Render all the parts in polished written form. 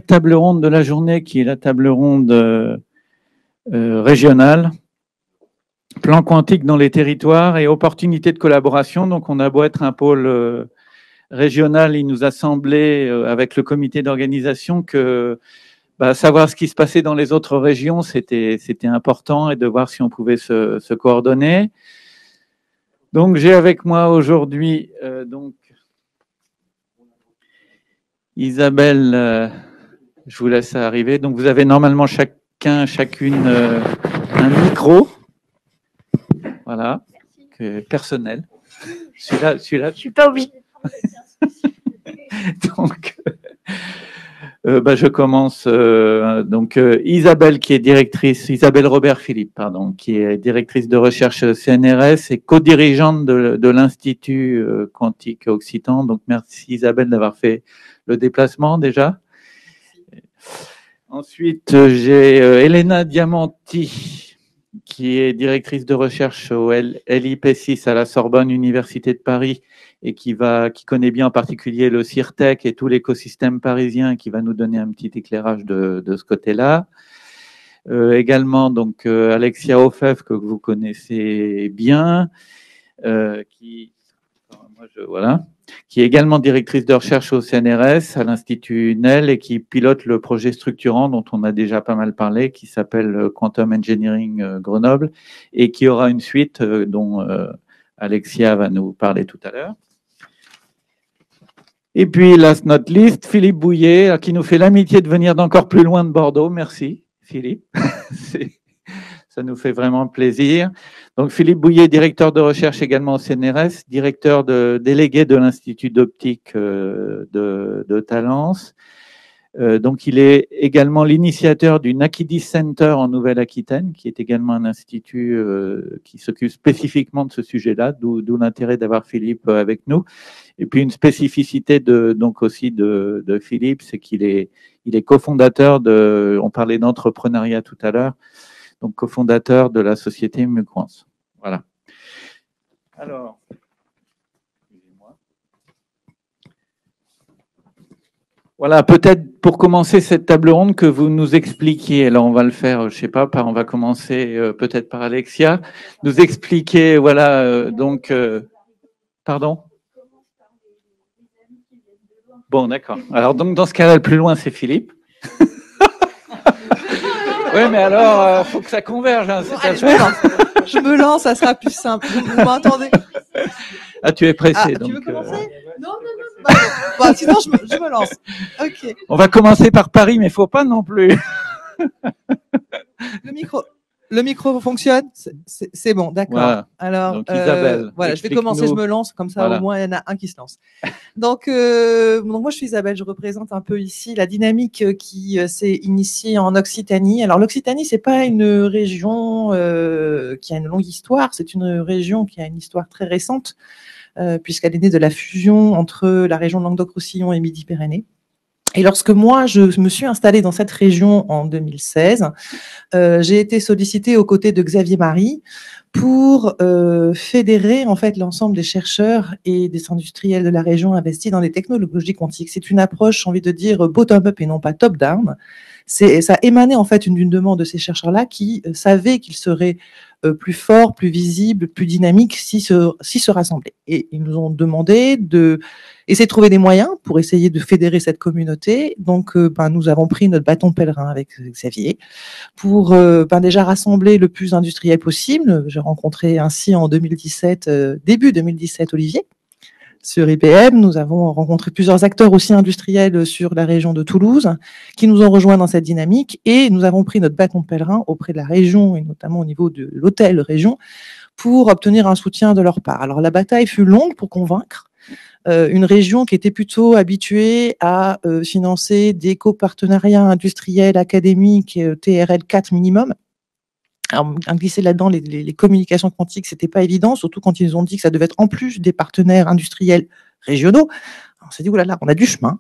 première table ronde de la journée, qui est la table ronde régionale. Plan quantique dans les territoires et opportunités de collaboration. Donc, on a beau être un pôle régional, il nous a semblé, avec le comité d'organisation, que savoir ce qui se passait dans les autres régions, c'était important, et de voir si on pouvait se coordonner. Donc, j'ai avec moi aujourd'hui Isabelle, je vous laisse arriver. Donc, vous avez normalement chacune un micro. Voilà, personnel. Celui-là. Je suis pas obligée. Donc, je commence. Isabelle, qui est directrice, Isabelle Robert-Philippe, pardon, qui est directrice de recherche CNRS et co-dirigeante de l'Institut quantique occitan. Donc, merci Isabelle d'avoir fait le déplacement déjà. Ensuite, j'ai Elena Diamanti, qui est directrice de recherche au LIP6 à la Sorbonne Université de Paris et qui connaît bien en particulier le CIRTEC et tout l'écosystème parisien, qui va nous donner un petit éclairage de ce côté-là. Également, donc, Alexia Ofev, que vous connaissez bien, qui est également directrice de recherche au CNRS, à l'Institut NEL, et qui pilote le projet structurant dont on a déjà pas mal parlé, qui s'appelle Quantum Engineering Grenoble, et qui aura une suite dont Alexia va nous parler tout à l'heure. Et puis, last not least, Philippe Bouillet, qui nous fait l'amitié de venir d'encore plus loin de Bordeaux. Merci, Philippe. Ça nous fait vraiment plaisir. Donc, Philippe Bouillet, directeur de recherche également au CNRS, directeur délégué de l'Institut d'optique de Talence. Donc, il est également l'initiateur du Nakidi Center en Nouvelle-Aquitaine, qui est également un institut qui s'occupe spécifiquement de ce sujet-là, d'où l'intérêt d'avoir Philippe avec nous. Et puis, une spécificité de Philippe, c'est qu'il est cofondateur on parlait d'entrepreneuriat tout à l'heure, donc cofondateur de la société Muquance. Voilà. Alors, excusez-moi. Voilà, peut-être pour commencer cette table ronde, que vous nous expliquiez, alors on va le faire, je sais pas, on va commencer peut-être par Alexia, nous expliquer, voilà, pardon? Bon, d'accord. Alors, donc, dans ce cas-là, le plus loin, c'est Philippe. Oui, mais alors, faut que ça converge. Hein, je me lance, ça sera plus simple. Vous m'entendez? Ah, tu es pressé. Tu donc, veux commencer? Non. Sinon, je me lance. Ok. On va commencer par Paris, mais il ne faut pas non plus. Le micro fonctionne? C'est bon, d'accord. Voilà. Alors, donc, Isabelle, voilà, je vais commencer, je me lance, comme ça, voilà. Au moins, il y en a un qui se lance. Donc, moi, je suis Isabelle, je représente un peu ici la dynamique qui s'est initiée en Occitanie. Alors, l'Occitanie, c'est pas une région qui a une longue histoire, c'est une région qui a une histoire très récente, puisqu'elle est née de la fusion entre la région de Languedoc-Roussillon et Midi-Pyrénées. Et lorsque moi, je me suis installée dans cette région en 2016, j'ai été sollicitée aux côtés de Xavier Marie pour fédérer en fait l'ensemble des chercheurs et des industriels de la région investis dans les technologies quantiques. C'est une approche, j'ai envie de dire, bottom-up et non pas top-down. Ça émanait en fait d'une demande de ces chercheurs-là qui savaient qu'ils seraient plus forts, plus visibles, plus dynamiques s'ils se rassemblaient. Et ils nous ont demandé essayer de trouver des moyens pour essayer de fédérer cette communauté. Donc, nous avons pris notre bâton pèlerin avec Xavier pour déjà rassembler le plus d'industriels possible. J'ai rencontré ainsi en 2017, début 2017, Olivier sur IBM. Nous avons rencontré plusieurs acteurs aussi industriels sur la région de Toulouse qui nous ont rejoints dans cette dynamique, et nous avons pris notre bâton pèlerin auprès de la région et notamment au niveau de l'hôtel région pour obtenir un soutien de leur part. Alors, la bataille fut longue pour convaincre une région qui était plutôt habituée à financer des copartenariats industriels, académiques, TRL 4 minimum. Alors, glisser là-dedans les communications quantiques, c'était pas évident, surtout quand ils nous ont dit que ça devait être en plus des partenaires industriels régionaux. On s'est dit, oulala, on a du chemin.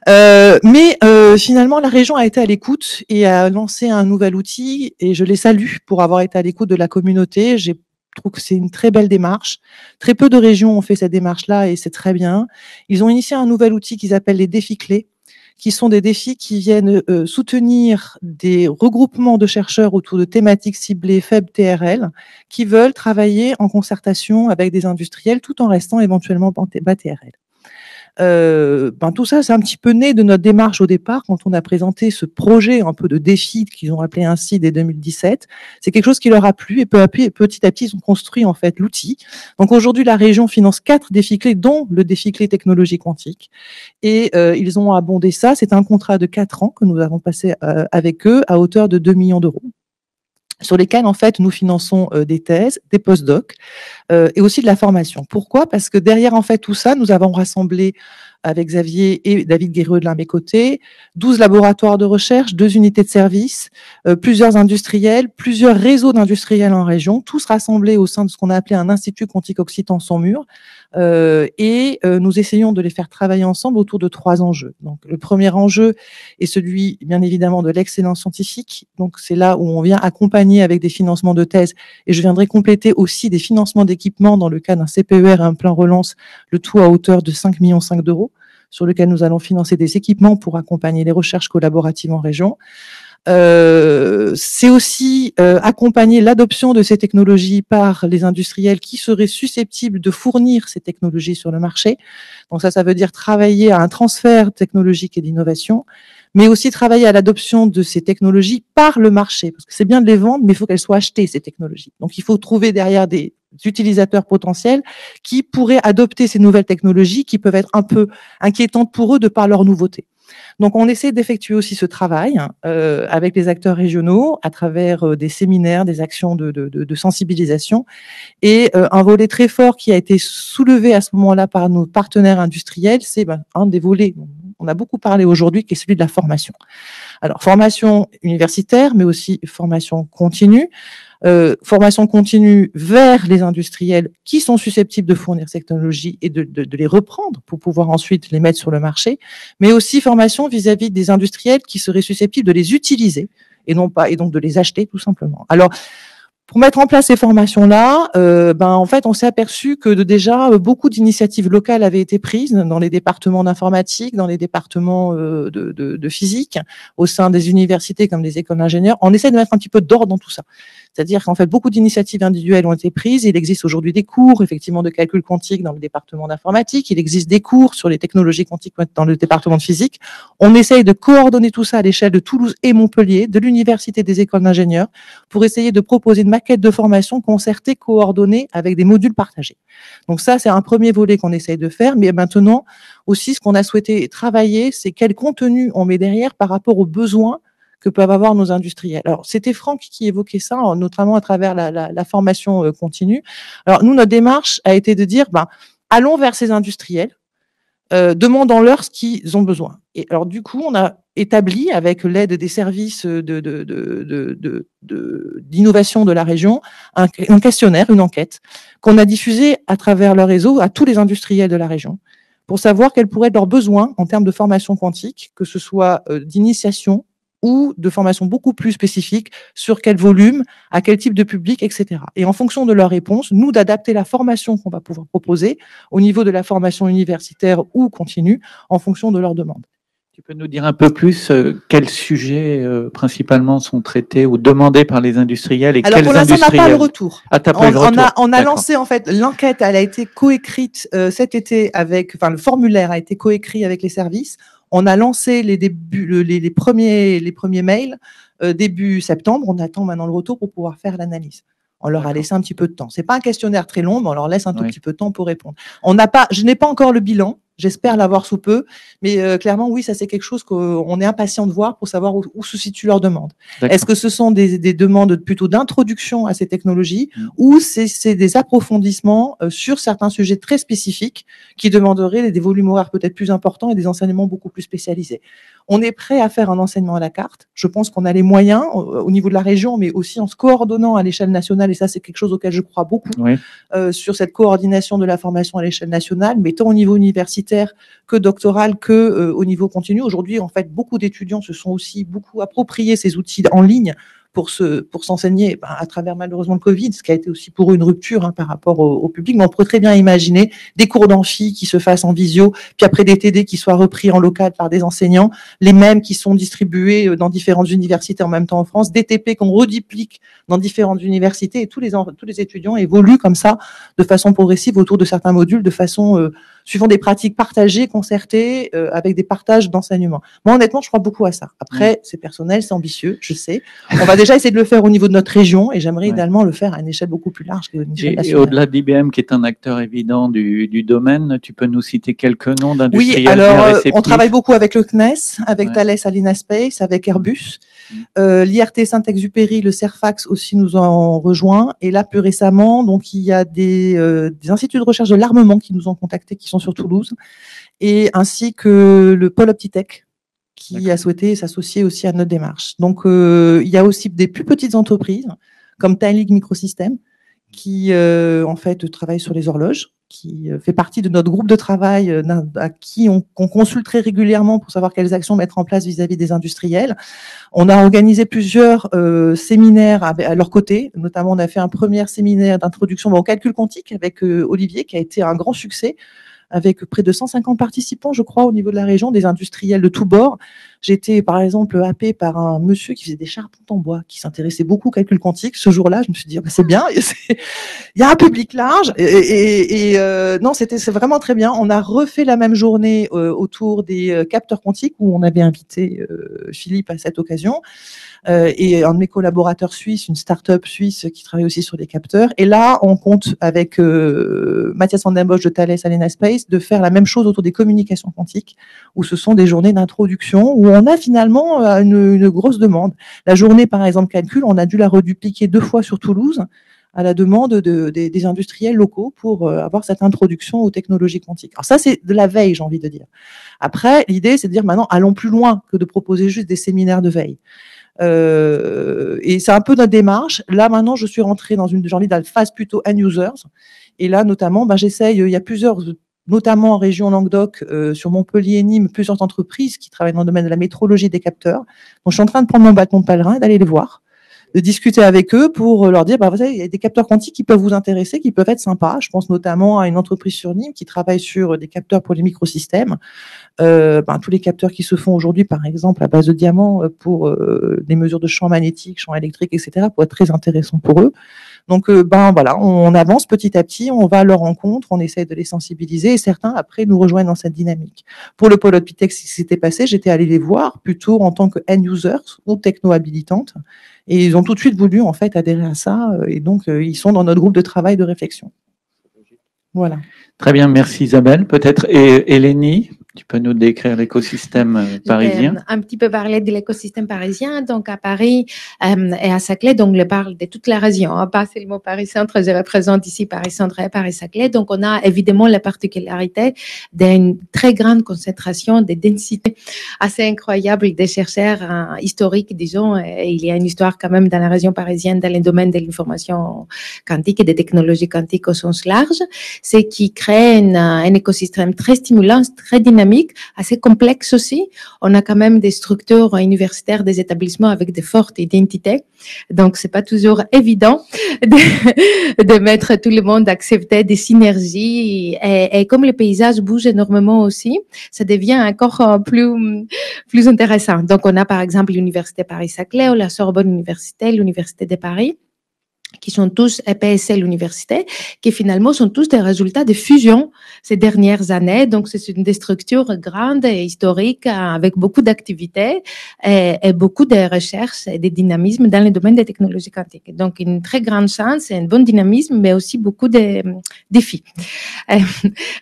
Mais finalement, la région a été à l'écoute et a lancé un nouvel outil, et je les salue pour avoir été à l'écoute de la communauté. Je trouve que c'est une très belle démarche. Très peu de régions ont fait cette démarche-là, et c'est très bien. Ils ont initié un nouvel outil qu'ils appellent les défis clés, qui sont des défis qui viennent soutenir des regroupements de chercheurs autour de thématiques ciblées faibles TRL, qui veulent travailler en concertation avec des industriels tout en restant éventuellement bas TRL. Tout ça, c'est un petit peu né de notre démarche au départ quand on a présenté ce projet un peu de défi qu'ils ont appelé ainsi dès 2017. C'est quelque chose qui leur a plu et petit à petit, ils ont construit en fait l'outil. Donc aujourd'hui, la région finance 4 défis clés, dont le défi clé technologie quantique. Et ils ont abondé ça. C'est un contrat de 4 ans que nous avons passé avec eux à hauteur de 2 millions d'euros, sur lesquels, en fait, nous finançons des thèses, des post-docs et aussi de la formation. Pourquoi? Parce que derrière, en fait, tout ça, nous avons rassemblé avec Xavier et David Guéreux de l'un de mes côtés, 12 laboratoires de recherche, 2 unités de service, plusieurs industriels, plusieurs réseaux d'industriels en région, tous rassemblés au sein de ce qu'on a appelé un institut quantique occitan sans mur. Nous essayons de les faire travailler ensemble autour de 3 enjeux. Donc, le premier enjeu est celui, bien évidemment, de l'excellence scientifique. Donc, c'est là où on vient accompagner avec des financements de thèse, et je viendrai compléter aussi des financements d'équipement dans le cas d'un CPER et un plan relance, le tout à hauteur de 5,5 millions d'euros, sur lequel nous allons financer des équipements pour accompagner les recherches collaboratives en région. C'est aussi accompagner l'adoption de ces technologies par les industriels qui seraient susceptibles de fournir ces technologies sur le marché. Donc ça veut dire travailler à un transfert technologique et d'innovation, mais aussi travailler à l'adoption de ces technologies par le marché, parce que c'est bien de les vendre, mais il faut qu'elles soient achetées, ces technologies. Donc il faut trouver derrière des utilisateurs potentiels qui pourraient adopter ces nouvelles technologies qui peuvent être un peu inquiétantes pour eux de par leur nouveauté. Donc, on essaie d'effectuer aussi ce travail avec les acteurs régionaux à travers des séminaires, des actions de sensibilisation, et un volet très fort qui a été soulevé à ce moment-là par nos partenaires industriels, c'est un des volets dont on a beaucoup parlé aujourd'hui, qui est celui de la formation. Alors, formation universitaire, mais aussi formation continue. Formation continue vers les industriels qui sont susceptibles de fournir ces technologies et de les reprendre pour pouvoir ensuite les mettre sur le marché, mais aussi formation vis-à-vis des industriels qui seraient susceptibles de les utiliser et donc de les acheter tout simplement. Alors, pour mettre en place ces formations-là, en fait, on s'est aperçu que déjà beaucoup d'initiatives locales avaient été prises dans les départements d'informatique, dans les départements de physique, au sein des universités comme des écoles d'ingénieurs. On essaie de mettre un petit peu d'ordre dans tout ça. C'est-à-dire qu'en fait, beaucoup d'initiatives individuelles ont été prises. Il existe aujourd'hui des cours, effectivement, de calcul quantique dans le département d'informatique. Il existe des cours sur les technologies quantiques dans le département de physique. On essaye de coordonner tout ça à l'échelle de Toulouse et Montpellier, de l'université, des écoles d'ingénieurs, pour essayer de proposer une maquette de formation concertée, coordonnée, avec des modules partagés. Donc ça, c'est un premier volet qu'on essaye de faire. Mais maintenant, aussi, ce qu'on a souhaité travailler, c'est quel contenu on met derrière par rapport aux besoins que peuvent avoir nos industriels. Alors, c'était Franck qui évoquait ça, notamment à travers la formation continue. Alors, nous, notre démarche a été de dire, allons vers ces industriels, demandons-leur ce qu'ils ont besoin. Et alors, du coup, on a établi, avec l'aide des services d'innovation de la région, un questionnaire, une enquête, qu'on a diffusé à travers leur réseau à tous les industriels de la région, pour savoir quels pourraient être leurs besoins en termes de formation quantique, que ce soit d'initiation, ou de formation beaucoup plus spécifique sur quel volume, à quel type de public, etc. Et en fonction de leurs réponses, nous d'adapter la formation qu'on va pouvoir proposer au niveau de la formation universitaire ou continue en fonction de leurs demandes. Tu peux nous dire un peu plus quels sujets principalement sont traités ou demandés par les industriels et alors, quels industriels... Alors pour l'instant, on n'a pas le retour. Ah, t'as pas le retour. On a lancé en fait l'enquête, elle a été coécrite cet été avec, le formulaire a été coécrit avec les services. On a lancé les premiers mails début septembre. On attend maintenant le retour pour pouvoir faire l'analyse. On leur a laissé un petit peu de temps. C'est pas un questionnaire très long, mais on leur laisse un tout petit peu de temps pour répondre. Je n'ai pas encore le bilan. J'espère l'avoir sous peu, mais clairement, oui, ça c'est quelque chose qu'on est impatient de voir pour savoir où se situe leur demande. Est-ce que ce sont des demandes plutôt d'introduction à ces technologies ou c'est des approfondissements sur certains sujets très spécifiques qui demanderaient des volumes horaires peut-être plus importants et des enseignements beaucoup plus spécialisés? On est prêt à faire un enseignement à la carte. Je pense qu'on a les moyens au niveau de la région, mais aussi en se coordonnant à l'échelle nationale, et ça c'est quelque chose auquel je crois beaucoup, sur cette coordination de la formation à l'échelle nationale, mais tant au niveau universitaire que doctoral que au niveau continu. Aujourd'hui, en fait, beaucoup d'étudiants se sont aussi beaucoup appropriés ces outils en ligne pour s'enseigner à travers malheureusement le Covid, ce qui a été aussi pour eux une rupture par rapport au public. Mais on pourrait très bien imaginer des cours d'amphi qui se fassent en visio, puis après des TD qui soient repris en local par des enseignants, les mêmes qui sont distribués dans différentes universités en même temps en France, des TP qu'on reduplique dans différentes universités, et tous les étudiants évoluent comme ça de façon progressive autour de certains modules, de façon suivant des pratiques partagées, concertées, avec des partages d'enseignement. Moi, honnêtement, je crois beaucoup à ça. Après, c'est personnel, c'est ambitieux, je sais. On va déjà essayer de le faire au niveau de notre région, et j'aimerais idéalement le faire à une échelle beaucoup plus large qu'une échelle nationale. Et au-delà d'IBM, qui est un acteur évident du domaine, tu peux nous citer quelques noms d'industriels? Oui, alors on travaille beaucoup avec le CNES, avec Thales Alenia Space, avec Airbus. L'IRT Saint-Exupéry, le CERFAX aussi nous ont rejoint. Et là, plus récemment, donc il y a des instituts de recherche de l'armement qui nous ont contactés, qui sont sur Toulouse, et ainsi que le pôle Optitech, qui a souhaité s'associer aussi à notre démarche. Donc, il y a aussi des plus petites entreprises, comme Tailig Microsystems, qui en fait travaille sur les horloges, qui fait partie de notre groupe de travail à qui on consulte très régulièrement pour savoir quelles actions mettre en place vis-à-vis des industriels. On a organisé plusieurs séminaires à leur côté, notamment on a fait un premier séminaire d'introduction au calcul quantique avec Olivier, qui a été un grand succès, avec près de 150 participants, je crois, au niveau de la région, des industriels de tous bords. J'étais, par exemple, happée par un monsieur qui faisait des charpentes en bois, qui s'intéressait beaucoup au calcul quantique. Ce jour-là, je me suis dit, c'est bien, il y a un public large. Non, c'est vraiment très bien. On a refait la même journée autour des capteurs quantiques, où on avait invité Philippe à cette occasion. Et un de mes collaborateurs suisses, une start-up suisse qui travaille aussi sur des capteurs. Et là, on compte avec Mathias Van den Bosch de Thales Alenia Space de faire la même chose autour des communications quantiques, où ce sont des journées d'introduction, où on a finalement une grosse demande. La journée, par exemple, calcul, on a dû la redupliquer 2 fois sur Toulouse, à la demande des industriels locaux pour avoir cette introduction aux technologies quantiques. Alors ça, c'est de la veille, j'ai envie de dire. Après, l'idée, c'est de dire maintenant, allons plus loin que de proposer juste des séminaires de veille. Et c'est un peu notre démarche. Là, maintenant, je suis rentrée dans j'ai envie de phase plutôt end users. Et là, notamment, j'essaye, il y a plusieurs, notamment en région Languedoc, sur Montpellier et Nîmes, plusieurs entreprises qui travaillent dans le domaine de la métrologie des capteurs. Donc, je suis en train de prendre mon bâton de pèlerin et d'aller les voir, de discuter avec eux pour leur dire, vous savez, il y a des capteurs quantiques qui peuvent vous intéresser, qui peuvent être sympas. Je pense notamment à une entreprise sur Nîmes qui travaille sur des capteurs pour les microsystèmes. Tous les capteurs qui se font aujourd'hui, par exemple, à base de diamants pour des mesures de champ magnétique, champ électrique, etc., pour être très intéressant pour eux. Donc, voilà, on avance petit à petit, on va à leur rencontre, on essaie de les sensibiliser et certains, après, nous rejoignent dans cette dynamique. Pour le pôle Optitech, ce qui s'était passé, j'étais allée les voir plutôt en tant que end-users ou techno-habilitantes et ils ont tout de suite voulu, en fait, adhérer à ça et donc, ils sont dans notre groupe de travail de réflexion. Voilà. Très bien, merci Isabelle. Peut-être, et Eleni, tu peux nous décrire l'écosystème parisien? Un petit peu parler de l'écosystème parisien. Donc, à Paris et à Saclay, donc je parle de toute la région, pas seulement Paris-Centre. Je représente ici Paris-Centre et Paris-Saclay. Donc, on a évidemment la particularité d'une très grande concentration, des densités assez incroyables des chercheurs historiques, disons. Et il y a une histoire quand même dans la région parisienne, dans le domaine de l'information quantique et des technologies quantiques au sens large, ce qui crée un écosystème très stimulant, très dynamique, assez complexe aussi. On a quand même des structures universitaires, des établissements avec de fortes identités. Donc, c'est pas toujours évident de mettre tout le monde à accepter des synergies. Et comme le paysage bouge énormément aussi, ça devient encore plus intéressant. Donc, on a par exemple l'Université Paris-Saclay ou la Sorbonne Université, l'Université de Paris, qui sont tous EPSL l'université, qui finalement sont tous des résultats de fusion ces dernières années. Donc, c'est une des structures grandes et historiques avec beaucoup d'activités et beaucoup de recherches et de dynamisme dans le domaine des technologies quantiques. Donc, une très grande chance et un bon dynamisme, mais aussi beaucoup de défis.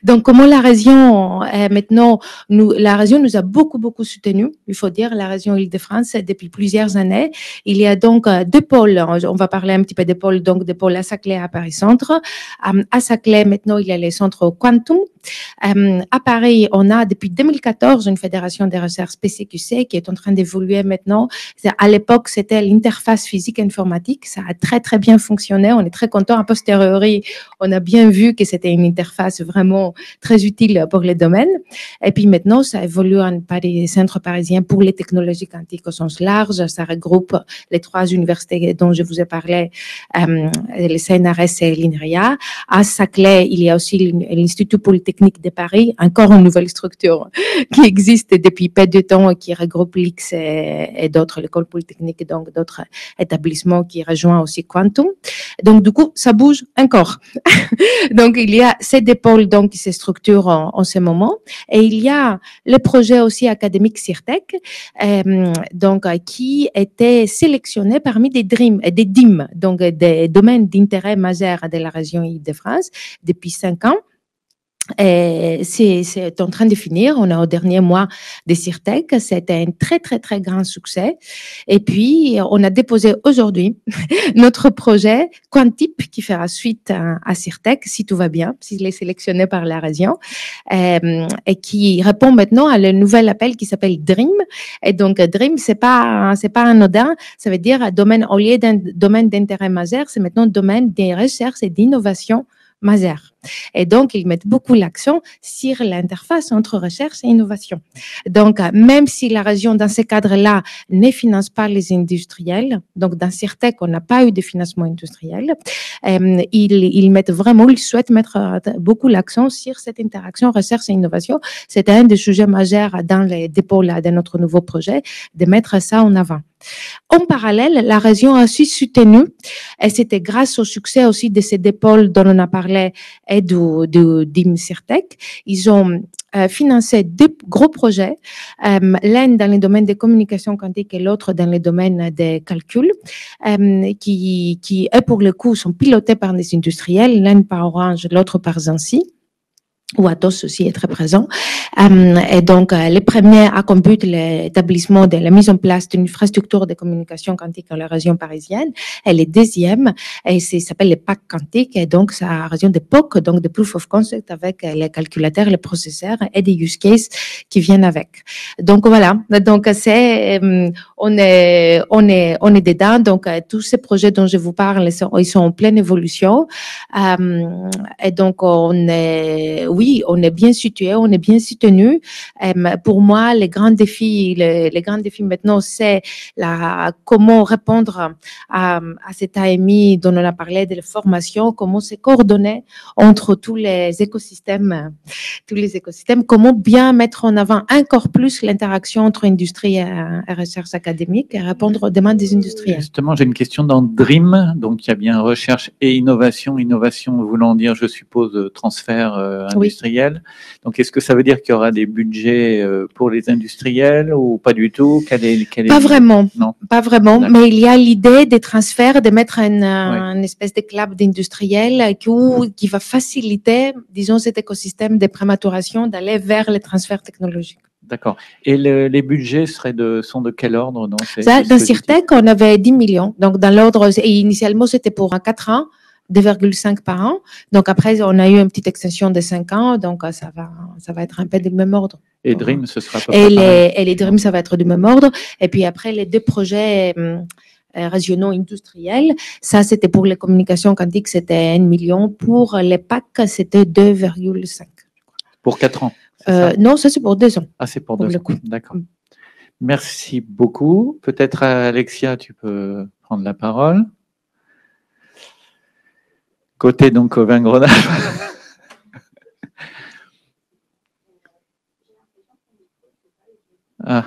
Donc, comment la région, maintenant, la région nous a beaucoup soutenu. Il faut dire, la région Île-de-France, depuis plusieurs années. Il y a donc 2 pôles. On va parler un petit peu des pôles, donc des pôles à Saclay à Paris-Centre. À Saclay, maintenant, il y a les centres Quantum, À Paris, on a depuis 2014 une fédération de recherche PCQC qui est en train d'évoluer maintenant. À l'époque, c'était l'interface physique informatique. Ça a très, très bien fonctionné. On est très content. A posteriori, on a bien vu que c'était une interface vraiment très utile pour les domaines. Et puis maintenant, ça évolue en Paris, centre parisien pour les technologies quantiques au sens large. Ça regroupe les 3 universités dont je vous ai parlé, le CNRS et l'INRIA. À Saclay, il y a aussi l'Institut Polytechnique de Paris, encore une nouvelle structure qui existe depuis peu de temps et qui regroupe l'IX et d'autres, l'école polytechnique et donc d'autres établissements qui rejoignent aussi Quantum. Donc, du coup, ça bouge encore. Donc, il y a ces deux pôles donc, qui se structurent en ce moment. Et il y a le projet aussi académique CIRTEC, donc, qui était sélectionné parmi des DIM, donc des domaines d'intérêt majeur de la région Île-de-France depuis 5 ans. Et c'est en train de finir. On est au dernier mois de CIRTEC. C'était un très, très, très grand succès. Et puis, on a déposé aujourd'hui notre projet Quantip qui fera suite à CIRTEC, si tout va bien, s'il est sélectionné par la région, et qui répond maintenant à le nouvel appel qui s'appelle DREAM. Et donc, DREAM, c'est pas anodin. Ça veut dire domaine, au lieu d'un domaine d'intérêt majeur, c'est maintenant domaine des recherches et d'innovation majeure. Et donc, ils mettent beaucoup l'accent sur l'interface entre recherche et innovation. Donc, même si la région, dans ce cadre-là, ne finance pas les industriels, donc dans CIRTEC, on n'a pas eu de financement industriel, ils souhaitent mettre beaucoup l'accent sur cette interaction recherche et innovation. C'était un des sujets majeurs dans les dépôts là, de notre nouveau projet, de mettre ça en avant. En parallèle, la région a aussi soutenu, et c'était grâce au succès aussi de ces dépôts dont on a parlé et du DIM-CIRTEC, ils ont financé 2 gros projets, l'un dans le domaine des communications quantiques et l'autre dans le domaine des calculs, qui pour le coup sont pilotés par des industriels, l'un par Orange, l'autre par Vinci. Ou Atos aussi est très présent. Et donc, les premiers accompagnent l'établissement de la mise en place d'une infrastructure de communication quantique dans la région parisienne. Et les deuxièmes, ça s'appelle les PAC quantiques. Et donc, c'est la région des POC, donc des proof of concept avec les calculateurs, les processeurs et des use cases qui viennent avec. Donc, voilà. Donc, on est dedans. Donc, tous ces projets dont je vous parle, ils sont en pleine évolution. Et donc, oui, on est bien situé, on est bien soutenu. Pour moi, les grands défis maintenant, c'est comment répondre à cet AMI dont on a parlé de la formation, comment se coordonner entre tous les écosystèmes, comment bien mettre en avant encore plus l'interaction entre industrie et recherche académique et répondre aux demandes des industriels. Justement, j'ai une question dans DREAM, donc il y a bien recherche et innovation voulant dire, je suppose, transfert industriel. Oui. Donc, est-ce que ça veut dire qu'il y aura des budgets pour les industriels ou pas du tout? Pas vraiment. Non. Pas vraiment, mais il y a l'idée des transferts, de mettre une espèce de club d'industriels qui va faciliter, disons, cet écosystème de prématuration d'aller vers les transferts technologiques. D'accord. Et les budgets sont de quel ordre dans CIRTEC, on avait 10 millions. Donc, dans l'ordre, et initialement, c'était pour 4 ans. 2,5 par an. Donc après, on a eu une petite extension de 5 ans. Donc ça va être un peu du même ordre. Et DREAM, ce sera pas et les DREAM, ça va être du même ordre. Et puis après, les 2 projets régionaux industriels, ça c'était pour les communications quantiques, c'était 1 million. Pour les PAC, c'était 2,5. Pour 4 ans? Non, ça c'est pour 2 ans. Ah, c'est pour 2 ans. D'accord. Merci beaucoup. Peut-être Alexia, tu peux prendre la parole. Côté donc Auvergne-Rhône-Alpes. Ah.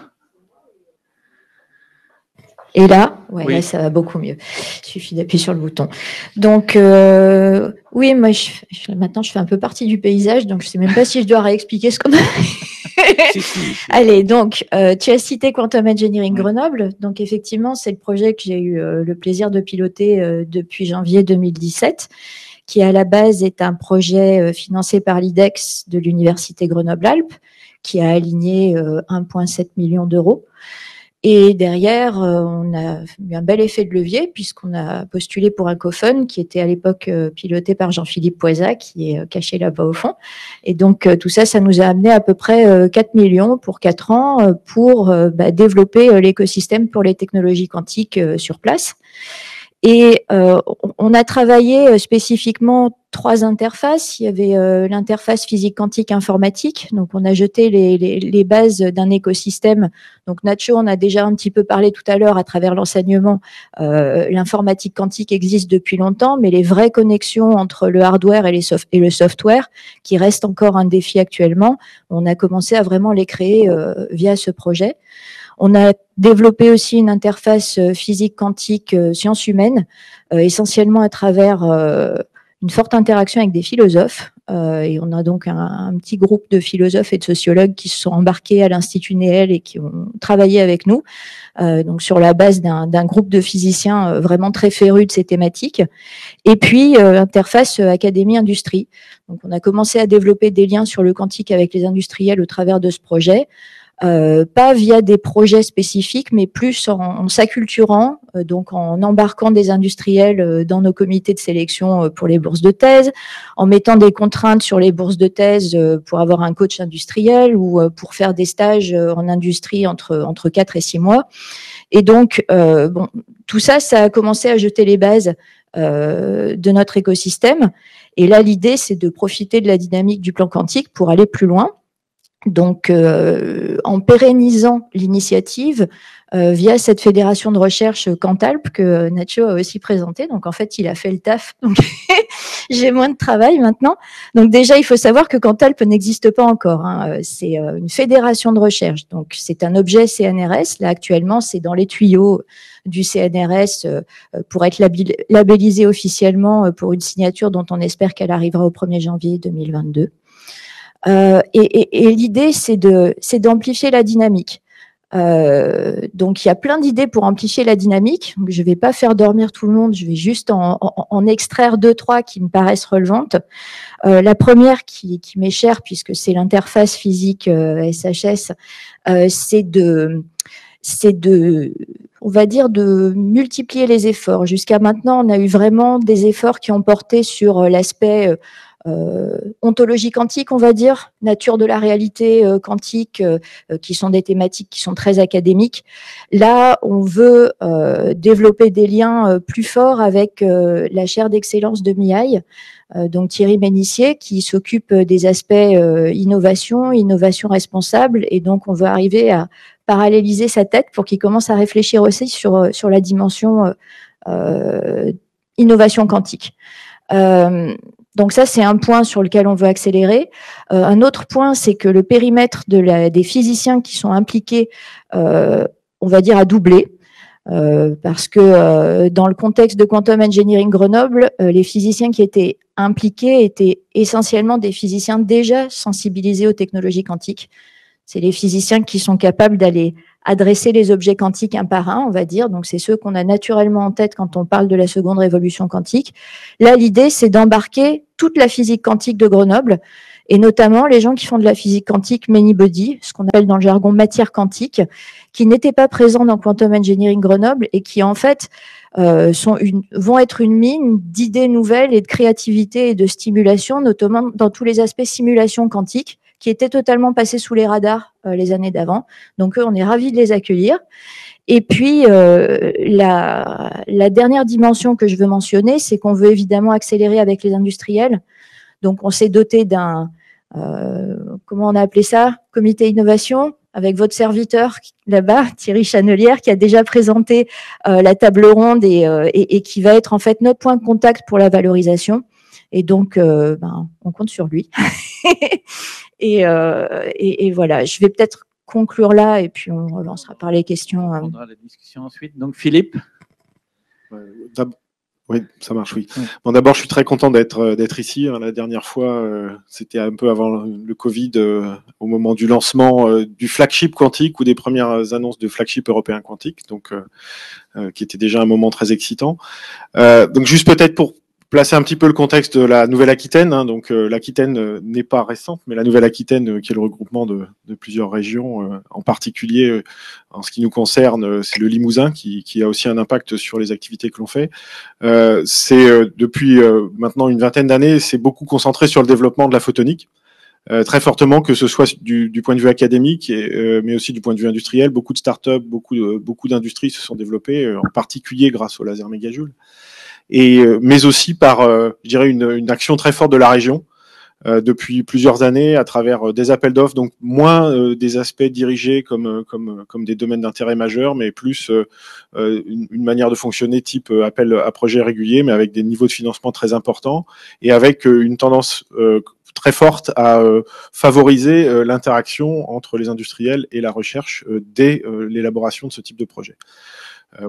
Et là, oui. Là, ça va beaucoup mieux. Il suffit d'appuyer sur le bouton. Donc, oui, moi, maintenant, je fais un peu partie du paysage, donc je ne sais même pas si je dois réexpliquer ce qu'on a. Allez, donc, tu as cité Quantum Engineering Grenoble. Donc, effectivement, c'est le projet que j'ai eu le plaisir de piloter depuis janvier 2017, qui à la base est un projet financé par l'IDEX de l'Université Grenoble-Alpes, qui a aligné 1,7 million d'euros. Et derrière, on a eu un bel effet de levier puisqu'on a postulé pour un co-fund qui était à l'époque piloté par Jean-Philippe Poisa, qui est caché là-bas au fond. Et donc, tout ça, ça nous a amené à peu près 4 millions pour 4 ans pour développer l'écosystème pour les technologies quantiques sur place. Et on a travaillé spécifiquement 3 interfaces. Il y avait l'interface physique quantique informatique. Donc, on a jeté les bases d'un écosystème. Donc, Nacho, on a déjà un petit peu parlé tout à l'heure à travers l'enseignement. L'informatique quantique existe depuis longtemps, mais les vraies connexions entre le hardware et le software, qui reste encore un défi actuellement, on a commencé à vraiment les créer via ce projet. On a développé aussi une interface physique quantique sciences humaines, essentiellement à travers une forte interaction avec des philosophes. Et on a donc un petit groupe de philosophes et de sociologues qui se sont embarqués à l'Institut Néel et qui ont travaillé avec nous, donc sur la base d'un groupe de physiciens vraiment très férus de ces thématiques. Et puis, interface académie-industrie. Donc, on a commencé à développer des liens sur le quantique avec les industriels au travers de ce projet. Pas via des projets spécifiques, mais plus en s'acculturant, donc en embarquant des industriels dans nos comités de sélection pour les bourses de thèse, en mettant des contraintes sur les bourses de thèse pour avoir un coach industriel ou pour faire des stages en industrie entre 4 et 6 mois. Et donc, tout ça, ça a commencé à jeter les bases de notre écosystème. Et là, l'idée, c'est de profiter de la dynamique du plan quantique pour aller plus loin. Donc, en pérennisant l'initiative via cette fédération de recherche Cantalp que Nacho a aussi présentée. Donc, en fait, il a fait le taf. Donc, j'ai moins de travail maintenant. Donc, déjà, il faut savoir que Cantalp n'existe pas encore. Hein. C'est une fédération de recherche. Donc, c'est un objet CNRS. Là, actuellement, c'est dans les tuyaux du CNRS pour être labellisé officiellement pour une signature dont on espère qu'elle arrivera au 1er janvier 2022. Et l'idée, c'est d'amplifier la dynamique. Donc, il y a plein d'idées pour amplifier la dynamique. Donc, je ne vais pas faire dormir tout le monde, je vais juste en extraire 2-3 qui me paraissent relevantes. La première qui m'est chère, puisque c'est l'interface physique SHS, c'est on va dire, de multiplier les efforts. Jusqu'à maintenant, on a eu vraiment des efforts qui ont porté sur l'aspect ontologie quantique, on va dire, nature de la réalité quantique, qui sont des thématiques qui sont très académiques. Là, on veut développer des liens plus forts avec la chaire d'excellence de MIAI, donc Thierry Ménissier, qui s'occupe des aspects innovation responsable, et donc on veut arriver à paralléliser sa tête pour qu'il commence à réfléchir aussi sur la dimension innovation quantique. Donc ça, c'est un point sur lequel on veut accélérer. Un autre point, c'est que le périmètre des physiciens qui sont impliqués, on va dire, a doublé. Parce que dans le contexte de Quantum Engineering Grenoble, les physiciens qui étaient impliqués étaient essentiellement des physiciens déjà sensibilisés aux technologies quantiques. C'est les physiciens qui sont capables d'aller adresser les objets quantiques un par un, on va dire. Donc, c'est ceux qu'on a naturellement en tête quand on parle de la seconde révolution quantique. Là, l'idée, c'est d'embarquer toute la physique quantique de Grenoble, et notamment les gens qui font de la physique quantique many-body, ce qu'on appelle dans le jargon matière quantique, qui n'étaient pas présents dans Quantum Engineering Grenoble et qui, en fait, vont être une mine d'idées nouvelles et de créativité et de stimulation, notamment dans tous les aspects simulation quantique, qui étaient totalement passés sous les radars les années d'avant. Donc, eux, on est ravis de les accueillir. Et puis, la dernière dimension que je veux mentionner, c'est qu'on veut évidemment accélérer avec les industriels. Donc, on s'est doté d'un, comment on a appelé ça, comité innovation, avec votre serviteur là-bas, Thierry Chanelière, qui a déjà présenté la table ronde et qui va être en fait notre point de contact pour la valorisation. Et donc, on compte sur lui. Et voilà, je vais peut-être conclure là et puis on relancera par les questions. On prendra la discussion ensuite. Donc, Philippe. Oui, ça marche, oui. Bon, d'abord, je suis très content d'être ici. La dernière fois, c'était un peu avant le Covid, au moment du lancement du flagship quantique ou des premières annonces de flagship européen quantique, donc qui était déjà un moment très excitant. Donc, juste peut-être pour placer un petit peu le contexte de la Nouvelle-Aquitaine. Hein, donc l'Aquitaine n'est pas récente, mais la Nouvelle-Aquitaine, qui est le regroupement de plusieurs régions, en particulier en ce qui nous concerne, c'est le Limousin qui a aussi un impact sur les activités que l'on fait. C'est depuis maintenant une vingtaine d'années, c'est beaucoup concentré sur le développement de la photonique. Très fortement, que ce soit du point de vue académique, mais aussi du point de vue industriel. Beaucoup de startups, beaucoup d'industries se sont développées, en particulier grâce au laser mégajoule, mais aussi par, je dirais, une action très forte de la région depuis plusieurs années à travers des appels d'offres, donc moins des aspects dirigés comme des domaines d'intérêt majeurs, mais plus une manière de fonctionner type appel à projet régulier, mais avec des niveaux de financement très importants et avec une tendance très forte à favoriser l'interaction entre les industriels et la recherche dès l'élaboration de ce type de projet.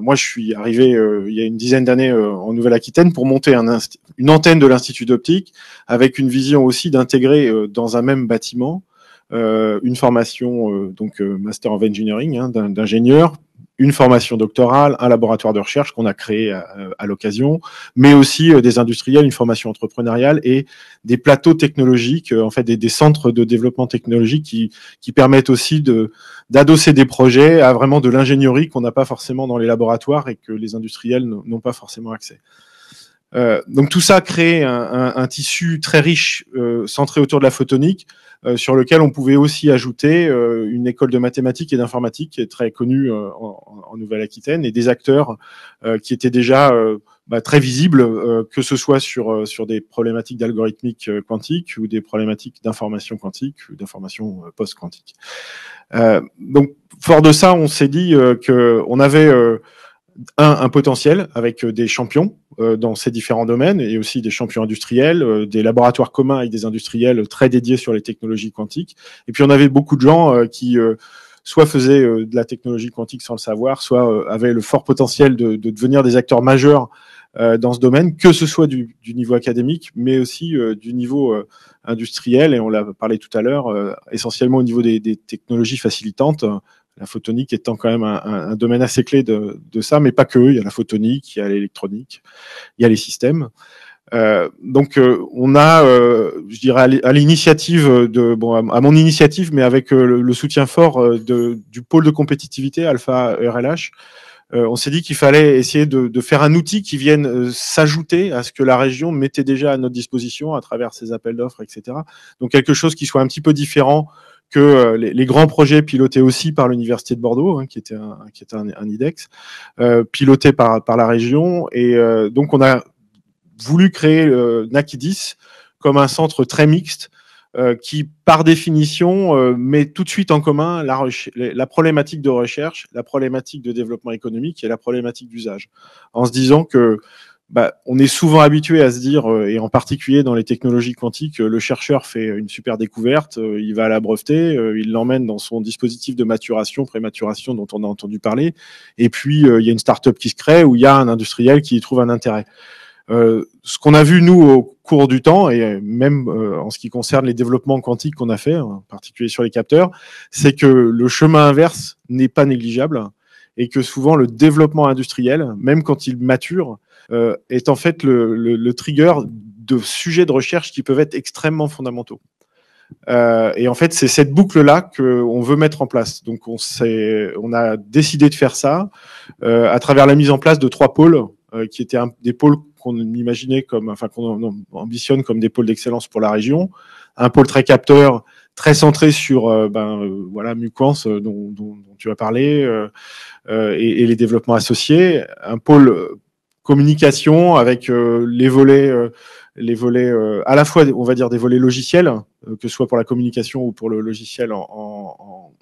Moi, je suis arrivé il y a une dizaine d'années en Nouvelle-Aquitaine pour monter une antenne de l'Institut d'optique, avec une vision aussi d'intégrer dans un même bâtiment une formation donc Master of Engineering d'ingénieur, une formation doctorale, un laboratoire de recherche qu'on a créé à l'occasion, mais aussi des industriels, une formation entrepreneuriale et des plateaux technologiques, en fait des centres de développement technologique qui permettent aussi d'adosser des projets à vraiment de l'ingénierie qu'on n'a pas forcément dans les laboratoires et que les industriels n'ont pas forcément accès. Donc tout ça crée un tissu très riche centré autour de la photonique, sur lequel on pouvait aussi ajouter une école de mathématiques et d'informatique qui est très connue en Nouvelle-Aquitaine, et des acteurs qui étaient déjà très visibles, que ce soit sur des problématiques d'algorithmique quantique ou des problématiques d'information quantique ou d'information post-quantique. Donc fort de ça, on s'est dit qu'on avait un potentiel avec des champions dans ces différents domaines, et aussi des champions industriels, des laboratoires communs avec des industriels très dédiés sur les technologies quantiques. Et puis on avait beaucoup de gens qui soit faisaient de la technologie quantique sans le savoir, soit avaient le fort potentiel de devenir des acteurs majeurs dans ce domaine, que ce soit du niveau académique, mais aussi du niveau industriel, et on l'a parlé tout à l'heure, essentiellement au niveau des technologies facilitantes. La photonique étant quand même un domaine assez clé de ça, mais pas que. Il y a la photonique, il y a l'électronique, il y a les systèmes. Donc on a, je dirais, à l'initiative à mon initiative, mais avec le soutien fort du pôle de compétitivité Alpha RLH, on s'est dit qu'il fallait essayer de faire un outil qui vienne s'ajouter à ce que la région mettait déjà à notre disposition à travers ses appels d'offres, etc. Donc quelque chose qui soit un petit peu différent que les grands projets pilotés aussi par l'Université de Bordeaux, qui était un IDEX, piloté par la région. Et donc on a voulu créer NACIDIS comme un centre très mixte, qui, par définition, met tout de suite en commun la problématique de recherche, la problématique de développement économique et la problématique d'usage, en se disant que on est souvent habitué à se dire, et en particulier dans les technologies quantiques, le chercheur fait une super découverte, il va la breveter, il l'emmène dans son dispositif de maturation, prématuration dont on a entendu parler, et puis il y a une start-up qui se crée où il y a un industriel qui y trouve un intérêt. Ce qu'on a vu, nous, au cours du temps, et même en ce qui concerne les développements quantiques qu'on a fait, en particulier sur les capteurs, c'est que le chemin inverse n'est pas négligeable, et que souvent le développement industriel, même quand il mature, est en fait le trigger de sujets de recherche qui peuvent être extrêmement fondamentaux. Et en fait, c'est cette boucle-là qu'on veut mettre en place. Donc, on a décidé de faire ça à travers la mise en place de 3 pôles qui étaient des pôles qu'on imaginait qu'on ambitionne comme des pôles d'excellence pour la région. Un pôle très capteur, très centré sur Muquans dont tu as parlé, et les développements associés. Un pôle communication avec les volets à la fois, on va dire, des volets logiciels, que ce soit pour la communication ou pour le logiciel en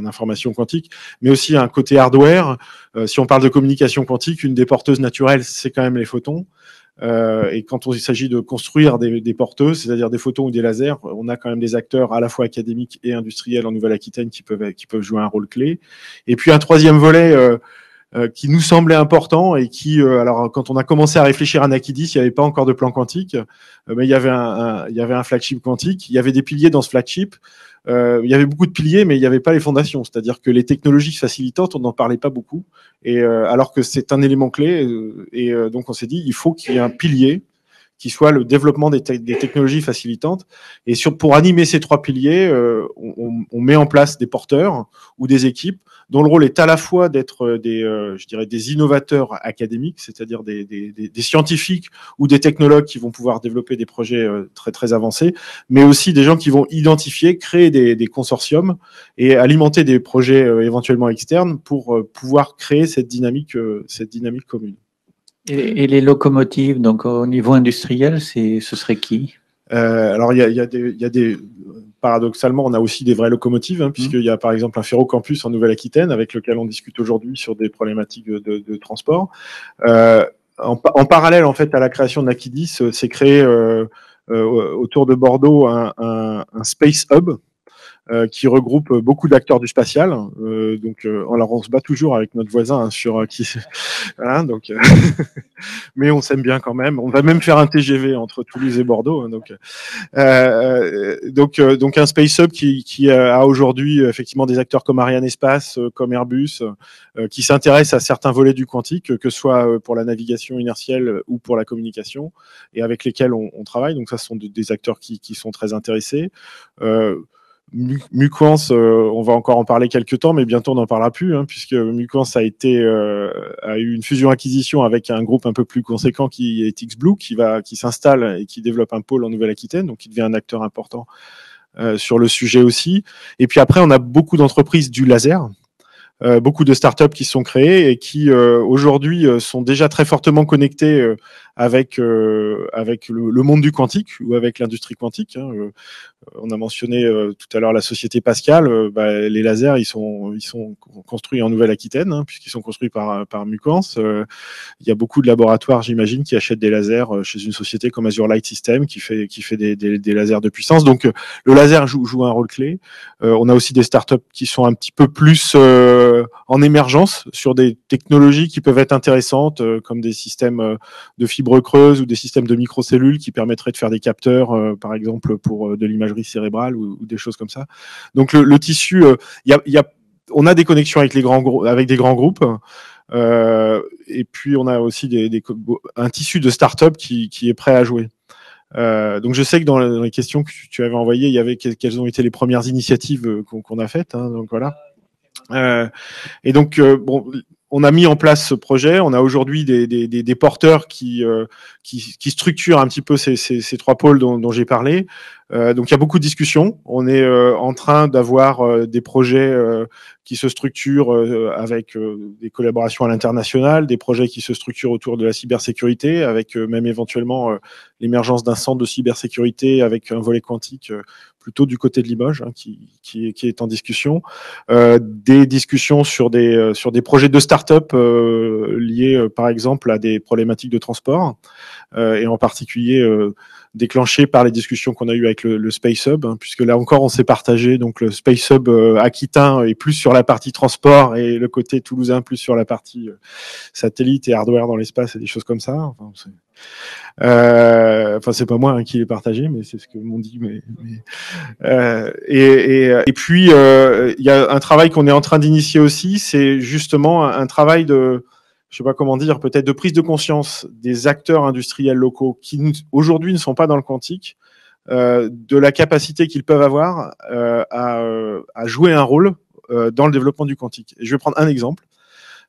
information quantique, mais aussi un côté hardware. Si on parle de communication quantique, une des porteuses naturelles, c'est quand même les photons. Et quand il s'agit de construire des porteuses, c'est-à-dire des photons ou des lasers, on a quand même des acteurs à la fois académiques et industriels en Nouvelle-Aquitaine qui peuvent jouer un rôle clé. Et puis un troisième volet qui nous semblait important, et qui, alors quand on a commencé à réfléchir à NACIDIS, il n'y avait pas encore de plan quantique, mais il y avait un flagship quantique, il y avait des piliers dans ce flagship, il y avait beaucoup de piliers, mais il n'y avait pas les fondations, c'est-à-dire que les technologies facilitantes, on n'en parlait pas beaucoup, et alors que c'est un élément clé, et donc on s'est dit, il faut qu'il y ait un pilier qui soit le développement des technologies facilitantes. Et pour animer ces 3 piliers, on met en place des porteurs ou des équipes dont le rôle est à la fois d'être des innovateurs académiques, c'est-à-dire des scientifiques ou des technologues qui vont pouvoir développer des projets très très avancés, mais aussi des gens qui vont identifier, créer des consortiums et alimenter des projets éventuellement externes pour pouvoir créer cette dynamique commune. Et les locomotives, donc au niveau industriel, ce serait qui? Alors il y a des paradoxalement, on a aussi des vraies locomotives, puisqu'il y a par exemple un ferrocampus en Nouvelle-Aquitaine avec lequel on discute aujourd'hui sur des problématiques de transport. En parallèle, en fait, à la création de Nakidis, s'est créé autour de Bordeaux un Space Hub qui regroupe beaucoup d'acteurs du spatial. Alors on se bat toujours avec notre voisin sur qui. Voilà, donc, mais on s'aime bien quand même. On va même faire un TGV entre Toulouse et Bordeaux. Donc un Space Hub qui a aujourd'hui effectivement des acteurs comme Arianespace, comme Airbus, qui s'intéressent à certains volets du quantique, que ce soit pour la navigation inertielle ou pour la communication, et avec lesquels on travaille. Donc ça, ce sont des acteurs qui sont très intéressés. Muquance, on va encore en parler quelques temps, mais bientôt on n'en parlera plus, puisque Muquance a eu une fusion-acquisition avec un groupe un peu plus conséquent qui est XBlue, qui s'installe et qui développe un pôle en Nouvelle-Aquitaine, donc il devient un acteur important sur le sujet aussi. Et puis après, on a beaucoup d'entreprises du laser. Beaucoup de startups qui sont créées et qui aujourd'hui sont déjà très fortement connectées avec le monde du quantique ou avec l'industrie quantique. On a mentionné tout à l'heure la société Pascal. Les lasers, ils sont construits en Nouvelle-Aquitaine, puisqu'ils sont construits par Muquance. Il y a beaucoup de laboratoires, j'imagine, qui achètent des lasers chez une société comme Azure Light System qui fait des lasers de puissance. Donc le laser joue un rôle clé. On a aussi des startups qui sont un petit peu plus en émergence sur des technologies qui peuvent être intéressantes, comme des systèmes de fibres creuses ou des systèmes de microcellules qui permettraient de faire des capteurs, par exemple pour de l'imagerie cérébrale ou des choses comme ça. Donc le tissu, on a des connexions avec des grands groupes. Et puis on a aussi un tissu de start-up qui est prêt à jouer. Donc je sais que dans les questions que tu avais envoyées, il y avait quelles ont été les premières initiatives qu'on a faites. Donc voilà. Et donc on a mis en place ce projet. On a aujourd'hui des porteurs qui structurent un petit peu ces 3 pôles dont j'ai parlé. Donc il y a beaucoup de discussions. On est en train d'avoir des projets qui se structurent avec des collaborations à l'international, des projets qui se structurent autour de la cybersécurité, avec même éventuellement l'émergence d'un centre de cybersécurité avec un volet quantique plutôt du côté de Limoges, qui est en discussion. Des discussions sur des projets de start-up liés par exemple à des problématiques de transport, et en particulier déclenché par les discussions qu'on a eues avec le Space Hub, puisque là encore on s'est partagé. Donc le Space Hub aquitain est plus sur la partie transport et le côté toulousain plus sur la partie satellite et hardware dans l'espace et des choses comme ça. Enfin c'est pas moi qui l'ai partagé, mais c'est ce que m'ont dit. Et puis il y a un travail qu'on est en train d'initier aussi, c'est justement un travail je sais pas comment dire, peut-être de prise de conscience des acteurs industriels locaux qui aujourd'hui ne sont pas dans le quantique, de la capacité qu'ils peuvent avoir à jouer un rôle dans le développement du quantique. Et je vais prendre un exemple,